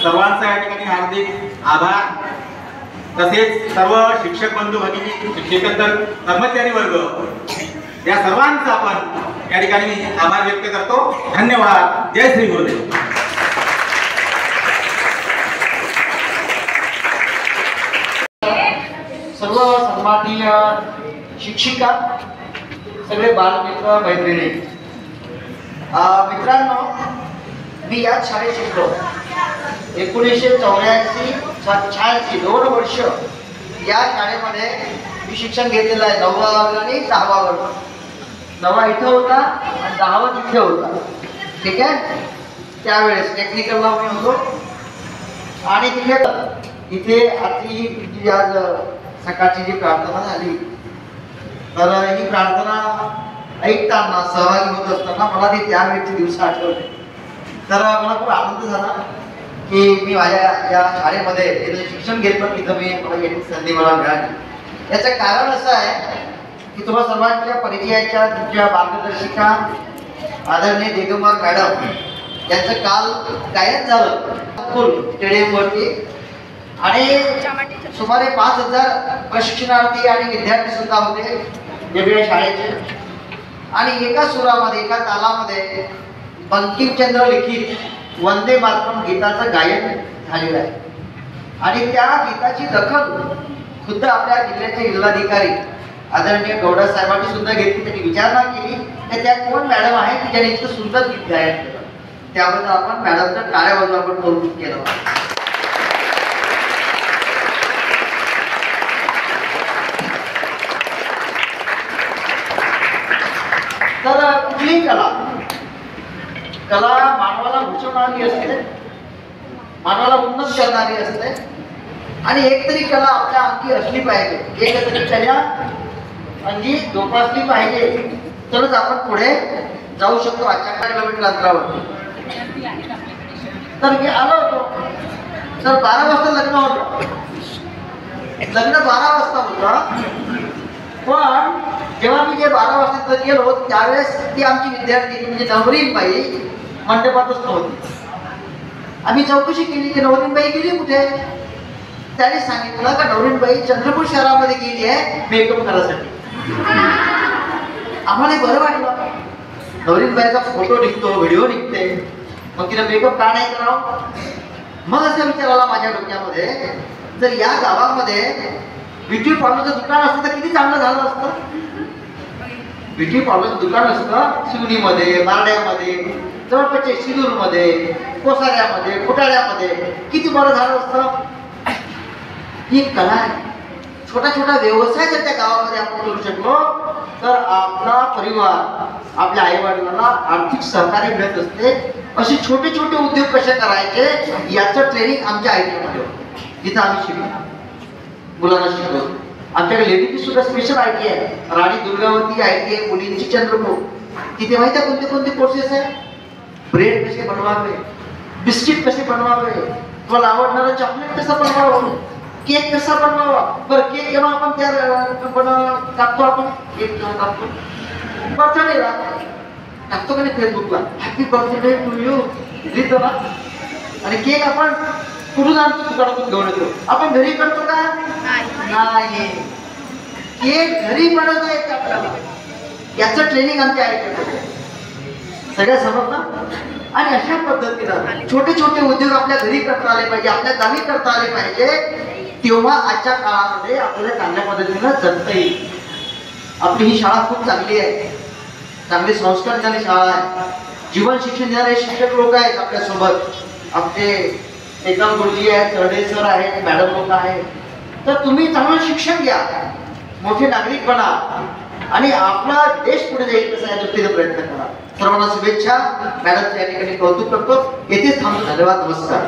सर्वांचा या ठिकाणी हार्दिक आभार। तसेच सर्व शिक्षक बंधू भगिनी, शिक्षकेतर कर्मचारी वर्ग या सर्वांचा आपण या ठिकाणी आभार व्यक्त करतो। धन्यवाद। जय श्री गुरुदेव। सर्व सन्माननीय शिक्षिका, सगळे बालमित्र मैत्रिणी, मित्रांनो, मी याच शाळेत शिकलो। 1984-86 2 वर्ष या शाळेमध्ये मी शिक्षण घेतलेलं आहे। 9वा वर्ग आणि 10वा वर्ग। 9वा इथं होता आणि 10वा तिथे होता, ठीक आहे। त्यावेळेस टेक्निकलला मी होतो आणि इथे आजची आज सकाळची जी प्रार्थना झाली, तर ही प्रार्थना ऐकताना सहभागी होत असताना मला ते त्यावेळेचे दिवस आठवले। तर मला खूप आनंद झाला की मी माझ्या या शाळेमध्ये शिक्षण घेत पण इथं मला येण्याची संधी मला मिळाली। याचं कारण असं आहे की तुम्हा सर्वांच्या परिचयाच्या तुमच्या मार्गदर्शिका आदरणीय दिगंबर मॅडम यांचं काल गायन झालं स्टेडियमवरती आणि सुमारे 5000 प्रशिक्षणार्थी आणि विद्यार्थी सुद्धा होते वेगवेगळ्या शाळेचे। आणि एका सुरामध्ये, एका तालामध्ये बंकिमचंद्र लिखित वंदे मातरम गीताचं गायन झालेलं आहे। आणि त्या गीताची दखल खुद्द आपल्या जिल्ह्याचे जिल्हाधिकारी आदरणीय गौडा साहेबांनी सुद्धा घेतली। त्यांनी विचारणा केली की त्या कोण मॅडम आहे की ज्याने इतकं सुंदर गीत गायन केलं। त्याबद्दल आपण मॅडमच्या टाळ्या वाजवून आपण कौतुक केलं। तर कुठली कला मानवाला उंचवणारी असते, मानवाला उन्नत करणारी असते। आणि एक तरी कला आपल्या अंगी असली पाहिजे, एक तरी कला अंगी जोपासली पाहिजे, तरच आपण पुढे जाऊ शकतो। 8 किलोमीटर अंतरावर तर मी आलो होतो, तर 12 वाजता लग्न होतं। लग्न 12 वाजता होतं, पण जेव्हा मी 12 वाजता गेलो त्यावेळेस ती आमची विद्यार्थी म्हणजे नवरीनबाई मंडपातच नव्हती। आम्ही चौकशी केली की नवरीनबाई गेली कुठे? त्याने सांगितलं का नवरीनबाई चंद्रपूर शहरामध्ये गेली आहे मेकअप करायसाठी। आम्हाला बरं वाटलं, नवरीनबाईचा फोटो निघतो, व्हिडिओ निघते, मग तिला मेकअप का नाही करावं? मग असा विचार आला माझ्या डोक्यामध्ये, जर या गावामध्ये ब्युटी पार्लरचं दुकान असतं तर किती चांगलं झालं असतं। ब्युटी पार्लरचं दुकान असतं शिवणीमध्ये, बारड्यामध्ये, जवळपासच्या शिरूरमध्ये, कोसाऱ्यामध्ये, फुटाळ्यामध्ये, किती बरं झालं असतं। ही कला आहे। छोटा छोटा व्यवसाय जर त्या गावामध्ये आपण करू शकलो तर आपला परिवार, आपल्या आई वडिलांना आर्थिक सहकार्य मिळत असते। असे छोटे छोटे उद्योग कसे करायचे याचं ट्रेनिंग आमच्या ITI मध्ये होतं, जिथं आम्ही शिकलो, मुलांना शिकलो। आमच्याकडे लेडीजची सुद्धा स्पेशल ITI आहे, राणी दुर्गावती ITI मुलींची चंद्रपूर। तिथे माहिती आहे कोणते कोणते कोर्सेस आहे? ब्रेड कसे बनवावे, बिस्किट कसे बनवावे, तुम्हाला आवडणारं चॉकलेट कसं बनवावं, केक कसा बनवावा। बरं केक केव्हा आपण त्या टाकतो, आपण केक केव्हा टाकतो? बर्थडेला टाकतो का नाही फेसबुकला, हॅपी बर्थडे टू यू लिहितो ना। आणि केक आपण कुठून आणतो? दुकानातून घेऊन येतो। आपण घरी करतो का? नाही, केक घरी बनवता येते आपल्याला। याचं ट्रेनिंग आमच्या ITI मध्ये सगळ्या समजतं। आणि अशा पद्धतीनं छोटे छोटे उद्योग आपल्या घरी करता आले पाहिजे, आपल्या गावी करता आले पाहिजे, तेव्हा आजच्या काळामध्ये आपल्याला चांगल्या पद्धतीनं जगता येईल। आपली ही शाळा खूप चांगली आहे, चांगले संस्कार देणारी शाळा आहे, जीवन शिक्षण देणारे शिक्षक लोक आहेत आपल्यासोबत। आपले एकम गुरुजी आहेत, तरडे सर आहेत, मॅडम लोक आहेत। तर तुम्ही चांगलं शिक्षण घ्या, मोठे नागरिक बना आणि आपला देश पुढे जाईल कसं या दृष्टीने प्रयत्न करा। सर्वांना शुभेच्छा। मॅडमच्या या ठिकाणी कौतुक करतो। येथेच थांबतो। धन्यवाद। नमस्कार।